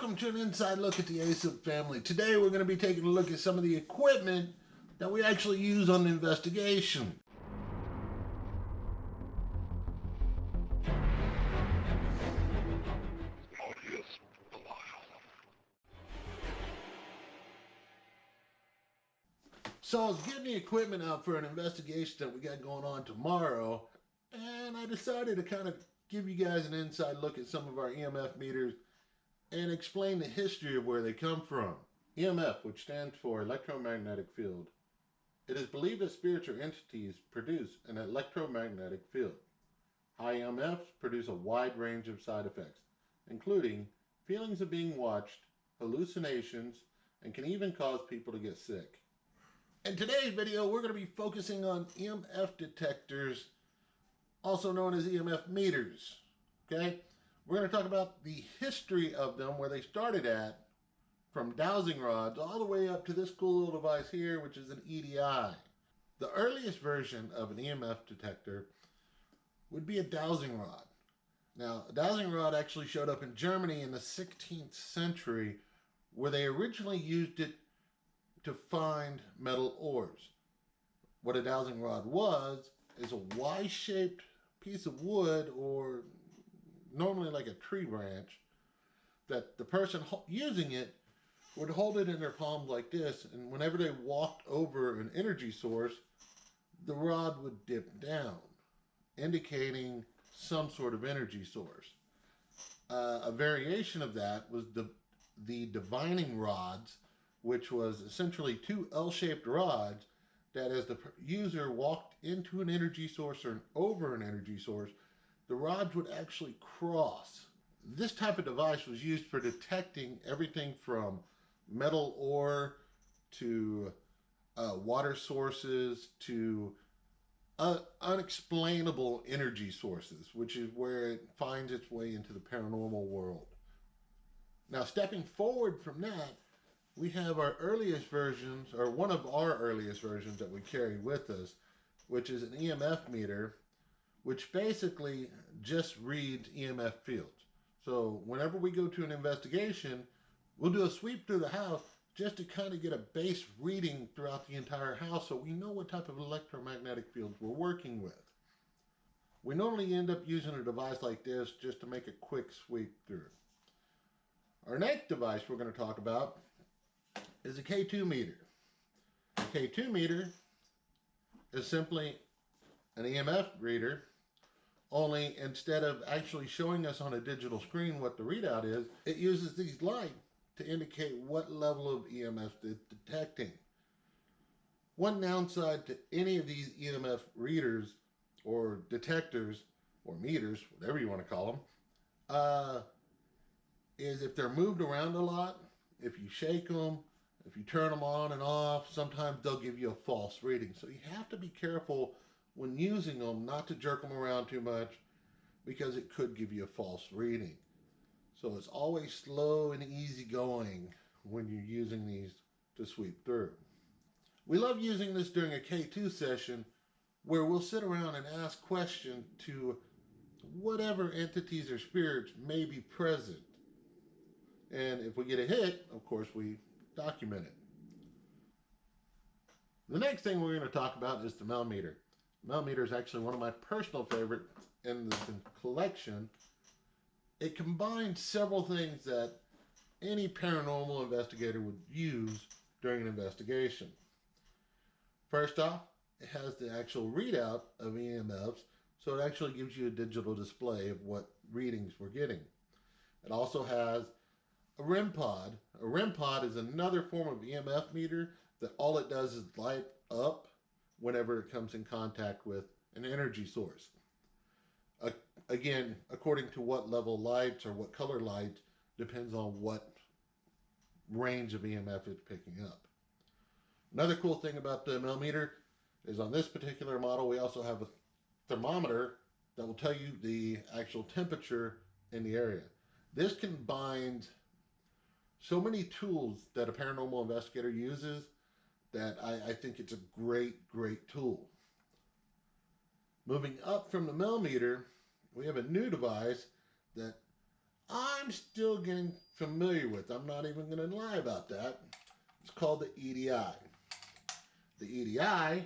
Welcome to an inside look at the Asup family. Today we're going to be taking a look at some of the equipment that we actually use on the investigation. So I was getting the equipment out for an investigation that we got going on tomorrow, and I decided to kind of give you guys an inside look at some of our EMF meters and explain the history of where they come from. EMF, which stands for electromagnetic field. It is believed that spirits or entities produce an electromagnetic field. High EMFs produce a wide range of side effects, including feelings of being watched, hallucinations, and can even cause people to get sick. In today's video, we're going to be focusing on EMF detectors, also known as EMF meters. Okay? We're going to talk about the history of them, where they started at, from dowsing rods all the way up to this cool little device here, which is an EDI. The earliest version of an EMF detector would be a dowsing rod. Now, a dowsing rod actually showed up in Germany in the 16th century, where they originally used it to find metal ores. What a dowsing rod was is a Y-shaped piece of wood, or normally like a tree branch, that the person using it would hold it in their palms like this, and whenever they walked over an energy source, the rod would dip down, indicating some sort of energy source. A variation of that was the divining rods, which was essentially two L-shaped rods that, as the user walked into an energy source or over an energy source, the rods would actually cross. This type of device was used for detecting everything from metal ore to water sources to unexplainable energy sources, which is where it finds its way into the paranormal world. Now, stepping forward from that, we have our earliest versions, or one of our earliest versions that we carry with us, which is an EMF meter, which basically just reads EMF fields. So whenever we go to an investigation, we'll do a sweep through the house just to kind of get a base reading throughout the entire house, so we know what type of electromagnetic fields we're working with. We normally end up using a device like this just to make a quick sweep through. Our next device we're going to talk about is a K2 meter. A K2 meter is simply an EMF reader, only instead of actually showing us on a digital screen what the readout is, it uses these lights to indicate what level of EMF it's detecting. One downside to any of these EMF readers or detectors or meters, whatever you want to call them, is if they're moved around a lot, if you shake them, if you turn them on and off, sometimes they'll give you a false reading. So you have to be careful when using them not to jerk them around too much, because it could give you a false reading. So it's always slow and easy going when you're using these to sweep through. We love using this during a K2 session, where we'll sit around and ask questions to whatever entities or spirits may be present. And if we get a hit, of course, we document it. The next thing we're going to talk about is the Mel-Meter. Mel-Meter is actually one of my personal favorites in this collection. It combines several things that any paranormal investigator would use during an investigation. First off, it has the actual readout of EMFs, so it actually gives you a digital display of what readings we're getting. It also has a REM pod. A REM pod is another form of EMF meter that all it does is light up whenever it comes in contact with an energy source. Again, according to what level lights or what color light, depends on what range of EMF it's picking up. Another cool thing about the Mel-Meter is on this particular model, we also have a thermometer that will tell you the actual temperature in the area. This combines so many tools that a paranormal investigator uses that I think it's a great tool. Moving up from the Mel-Meter, we have a new device that I'm still getting familiar with. I'm not even going to lie about that. It's called the EDI. The EDI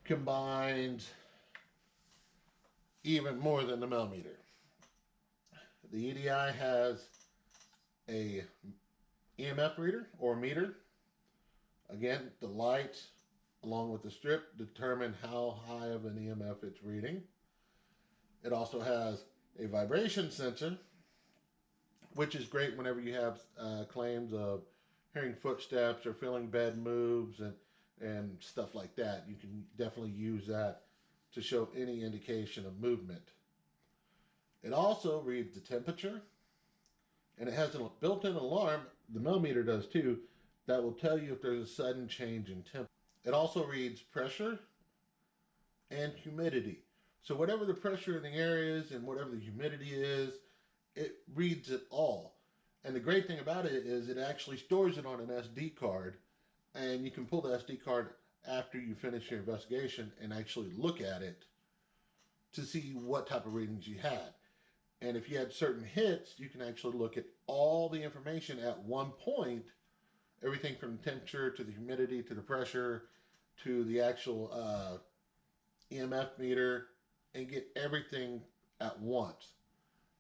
combines even more than the Mel-Meter. The EDI has a EMF reader or meter. Again, the light along with the strip determine how high of an EMF it's reading. It also has a vibration sensor, which is great whenever you have claims of hearing footsteps or feeling bed moves and stuff like that. You can definitely use that to show any indication of movement. It also reads the temperature, and it has a built-in alarm, the Mel-Meter does too, that will tell you if there's a sudden change in temperature. It also reads pressure and humidity. So whatever the pressure in the area is and whatever the humidity is, it reads it all. And the great thing about it is it actually stores it on an SD card, and you can pull the SD card after you finish your investigation and actually look at it to see what type of readings you had. And if you had certain hits, you can actually look at all the information at one point, everything from the temperature to the humidity to the pressure to the actual EMF meter, and get everything at once.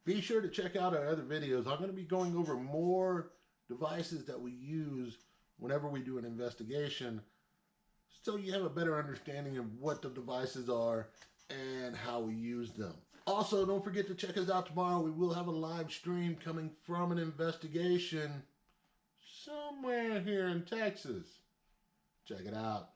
Be sure to check out our other videos. I'm going to be going over more devices that we use whenever we do an investigation, so you have a better understanding of what the devices are and how we use them. Also, don't forget to check us out tomorrow. We will have a live stream coming from an investigation somewhere here in Texas. Check it out.